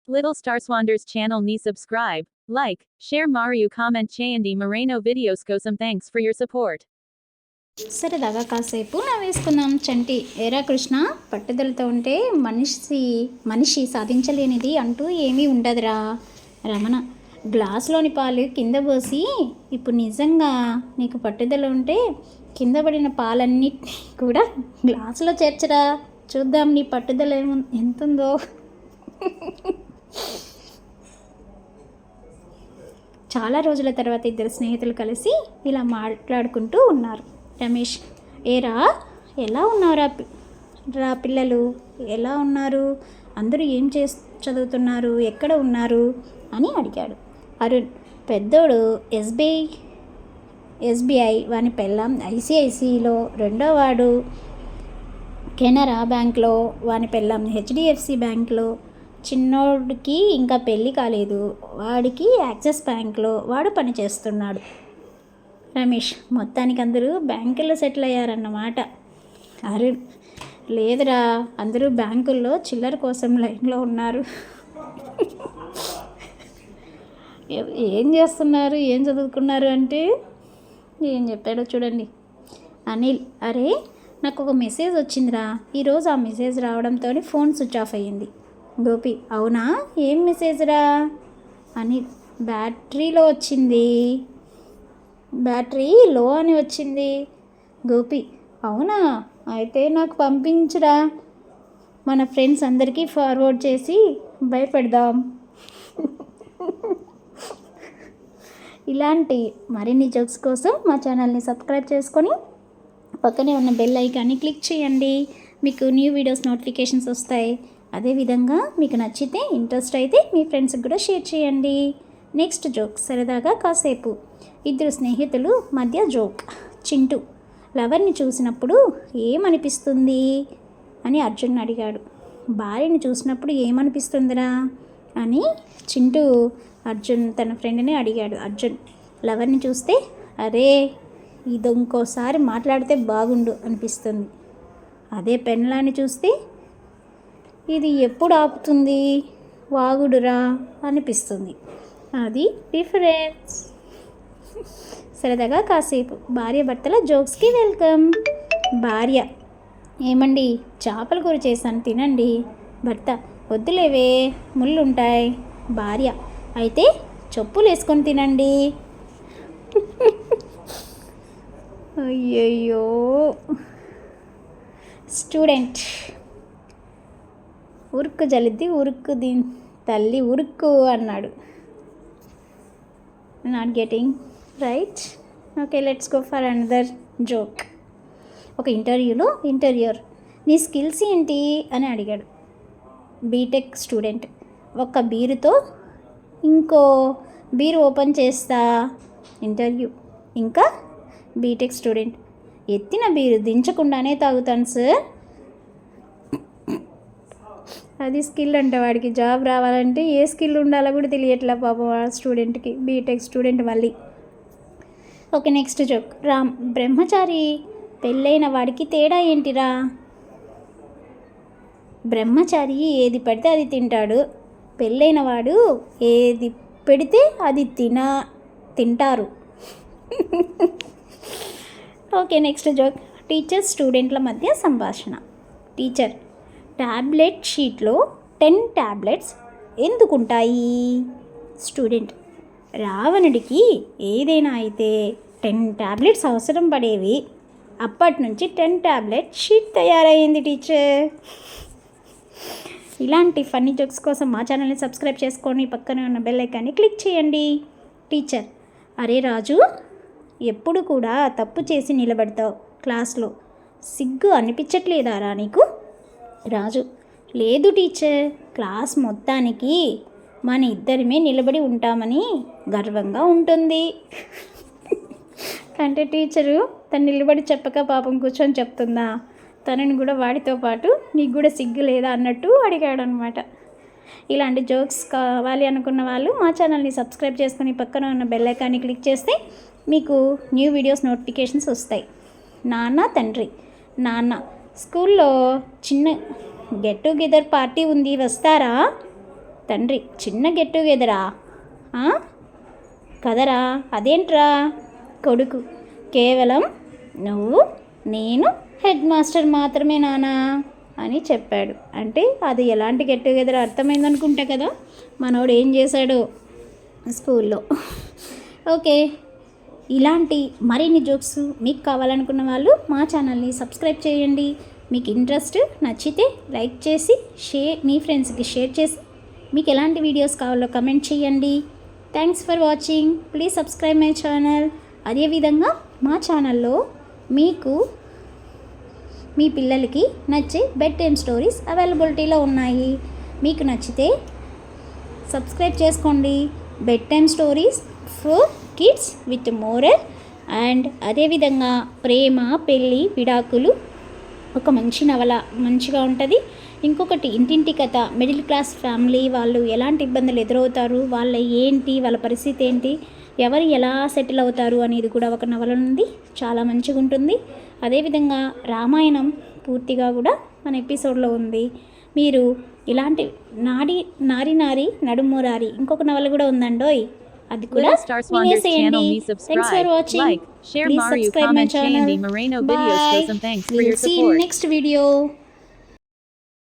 Little Star Swanders channel ni subscribe, like, share Mario comment చేయండి Moreno videos కోసం thanks for your support. సరదాగా కాసేపు నవ్వేసుకుందాం. చంటి ఏరా కృష్ణ, పట్టుదలతో ఉంటే మనిషి సాధించలేనిది అంటూ ఏమీ ఉండదురా. రమణ గ్లాసులోని పాలు కింద పోసి, ఇప్పుడు నిజంగా నీకు పట్టుదల ఉంటే కింద పడిన పాలన్నిటినీ కూడా గ్లాసులో చేర్చరా, చూద్దాం నీ పట్టుదల ఎంతుందో. చాలా రోజుల తర్వాత ఇద్దరు స్నేహితులు కలిసి ఇలా మాట్లాడుకుంటూ ఉన్నారు. రమేష్, ఏరా ఎలా ఉన్నారా రా పిల్లలు, ఎలా ఉన్నారు, అందరూ ఏం చదువుతున్నారు, ఎక్కడ ఉన్నారు అని అడిగాడు. అరుణ్, పెద్దోడు ఎస్బీఐ వాని పెళ్ళాం ఐసిఐసిలో, రెండో వాడు కెనరా బ్యాంక్లో, వాని పెళ్ళాం హెచ్డిఎఫ్సి బ్యాంక్లో, చిన్నోడికి ఇంకా పెళ్ళి కాలేదు, వాడికి యాక్సిస్ బ్యాంక్లో వాడు పని చేస్తున్నాడు. రమేష్, మొత్తానికి అందరూ బ్యాంకుల్లో సెటిల్ అయ్యారన్నమాట. అరుణ్, లేదురా, అందరూ బ్యాంకుల్లో చిల్లర కోసం లైన్లో ఉన్నారు. ఏం చేస్తున్నారు, ఏం చదువుకున్నారు అంటే ఏం చెప్పాడో చూడండి. అనిల్, అరే నాకు ఒక మెసేజ్ వచ్చిందిరా, ఈరోజు ఆ మెసేజ్ రావడంతో ఫోన్ స్విచ్ ఆఫ్ అయ్యింది. గోపి, అవునా, ఏం మెసేజ్ రా? అనిల్, బ్యాటరీలో వచ్చింది, బ్యాటరీ లో అని వచ్చింది. గోపి, అవునా, అయితే నాకు పంపించురా, మన ఫ్రెండ్స్ అందరికీ ఫార్వర్డ్ చేసి భయపెడదాం. ఇలాంటి మరిన్ని జోక్స్ కోసం మా ఛానల్ని సబ్స్క్రైబ్ చేసుకొని పక్కనే ఉన్న బెల్ ఐకాన్ని క్లిక్ చేయండి. మీకు న్యూ వీడియోస్ నోటిఫికేషన్స్ వస్తాయి. అదేవిధంగా మీకు నచ్చితే, ఇంట్రెస్ట్ అయితే మీ ఫ్రెండ్స్కి కూడా షేర్ చేయండి. నెక్స్ట్ జోక్, సరదాగా కాసేపు. ఇద్దరు స్నేహితులు మధ్య జోక్. చింటూ, లవర్ని చూసినప్పుడు ఏమనిపిస్తుంది అని అర్జున్ అడిగాడు. భార్యని చూసినప్పుడు ఏమనిపిస్తుందిరా అని చింటూ తన ఫ్రెండ్ని అడిగాడు. అర్జున్, లవర్ని చూస్తే అరే ఇది ఇంకోసారి మాట్లాడితే బాగుండు అనిపిస్తుంది. అదే పెన్లాన్ని చూస్తే ఇది ఎప్పుడు ఆపుతుంది వాగుడురా అనిపిస్తుంది. అది డిఫరెన్స్. సరదాగా కాసేపు. భార్య భర్తల జోక్స్కి వెల్కమ్. భార్య, ఏమండి చేపల కూర చేశాను తినండి. భర్త, వద్దులేవే ముళ్ళుంటాయి. భార్య, అయితే చెప్పులు వేసుకొని తినండి. అయ్యయ్యో. స్టూడెంట్, ఉరుక్కు జల్లిద్ది ఉరుక్కు తల్లి ఉరుక్కు అన్నాడు. Not getting right. Okay, let's go for another joke. ఒక ఇంటర్వ్యూలో ఇంటర్వ్యూయర్, నీ స్కిల్స్ ఏంటి అని అడిగాడు. బీటెక్ స్టూడెంట్, ఒక బీరుతో ఇంకో బీరు ఓపెన్ చేస్తా. ఇంటర్వ్యూ, ఇంకా బీటెక్ స్టూడెంట్, ఎత్తిన బీరు దించకుండానే తాగుతాను సార్. అది స్కిల్ అంటే వాడికి జాబ్ రావాలంటే ఏ స్కిల్ ఉండాలో కూడా తెలియట్లా పాపం ఆ స్టూడెంట్కి, బీటెక్ స్టూడెంట్ మళ్ళీ. Okay, next joke. రామ్, బ్రహ్మచారి పెళ్ళైన వాడికి తేడా ఏంటిరా? బ్రహ్మచారి ఏది పెడితే అది తింటాడు, పెళ్ళైన వాడు ఏది పెడితే అది తింటారు. Okay, next joke. టీచర్ స్టూడెంట్ల మధ్య సంభాషణ. టీచర్, ట్యాబ్లెట్ షీట్లో 10 ట్యాబ్లెట్స్ ఎందుకుంటాయి? స్టూడెంట్, రావణుడికి ఏదైనా అయితే 10 ట్యాబ్లెట్స్ అవసరం పడేవి, అప్పటి నుంచి 10 ట్యాబ్లెట్ షీట్ తయారైంది టీచర్. ఇలాంటి ఫన్నీ జోక్స్ కోసం మా ఛానల్ని సబ్స్క్రైబ్ చేసుకొని పక్కనే ఉన్న బెల్ ఐకాన్ని క్లిక్ చేయండి. టీచర్, అరే రాజు, ఎప్పుడు కూడా తప్పు చేసి నిలబడతావు క్లాస్లో, సిగ్గు అనిపించట్లేదారా నీకు? రాజు, లేదు టీచర్, క్లాస్ మొత్తానికి మన ఇద్దరమే నిలబడి ఉంటామని గర్వంగా ఉంటుంది. అంటే టీచరు తను నిలబడి చెప్పక పాపం కూర్చొని చెప్తుందా, తనని కూడా వాడితో పాటు నీకు కూడా సిగ్గు లేదా అన్నట్టు అడిగాడు అనమాట. ఇలాంటి జోక్స్ కావాలి అనుకున్న వాళ్ళు మా ఛానల్ని సబ్స్క్రైబ్ చేసుకుని పక్కన ఉన్న బెల్ ఐకాన్ని క్లిక్ చేస్తే మీకు న్యూ వీడియోస్ నోటిఫికేషన్స్ వస్తాయి. నాన్న తండ్రి, నాన్న, స్కూల్లో చిన్న గెట్ టుగెదర్ పార్టీ ఉంది, వస్తారా? తండ్రి, చిన్న గెట్ టుగెదరా కదరా, అదేంట్రా? కొడుకు, కేవలం నువ్వు, నేను, హెడ్ మాస్టర్ మాత్రమే నానా అని చెప్పాడు. అంటే అది ఎలాంటి గెట్ టుగెదర్ అర్థమైందనుకుంటా కదా మనోడు ఏం చేశాడు స్కూల్లో. ఓకే, ఇలాంటి మరిన్ని జోక్స్ మీకు కావాలనుకున్న వాళ్ళు మా ఛానల్ని సబ్స్క్రైబ్ చేయండి. మీకు ఇంట్రెస్ట్ నచ్చితే లైక్ చేసి మీ ఫ్రెండ్స్కి షేర్ చేసి మీకు ఎలాంటి వీడియోస్ కావాలో కమెంట్ చేయండి. Thanks for watching. Please subscribe my channel. అదేవిధంగా మా ఛానల్లో మీకు మీ పిల్లలకి నచ్చే బెడ్ టైమ్ స్టోరీస్ అవైలబిలిటీలో ఉన్నాయి. మీకు నచ్చితే సబ్స్క్రైబ్ చేసుకోండి. Bed time stories for kids with moral and అదేవిధంగా ప్రేమ, పెళ్ళి, విడాకులు, ఒక మంచి నవల మంచిగా ఉంటుంది. ఇంకొకటి ఇంటింటి కథ, మిడిల్ క్లాస్ ఫ్యామిలీ వాళ్ళు ఎలాంటి ఇబ్బందులు ఎదురవుతారు, వాళ్ళ పరిస్థితి ఏంటి, ఎవరు ఎలా సెటిల్ అవుతారు అనేది కూడా ఒక నవల ఉంది. చాలా మంచిగా ఉంటుంది. అదేవిధంగా రామాయణం పూర్తిగా కూడా మన ఎపిసోడ్లో ఉంది. మీరు ఇలాంటి నారి నడుమూరారి ఇంకొక నవల కూడా ఉందండోయ్, అది కూడా వినేసేయండి. Thanks for watching. Share Please Mario, subscribe my comment, channel. Shandy Moreno Bye. videos. Next for We'll your see you in support. next video.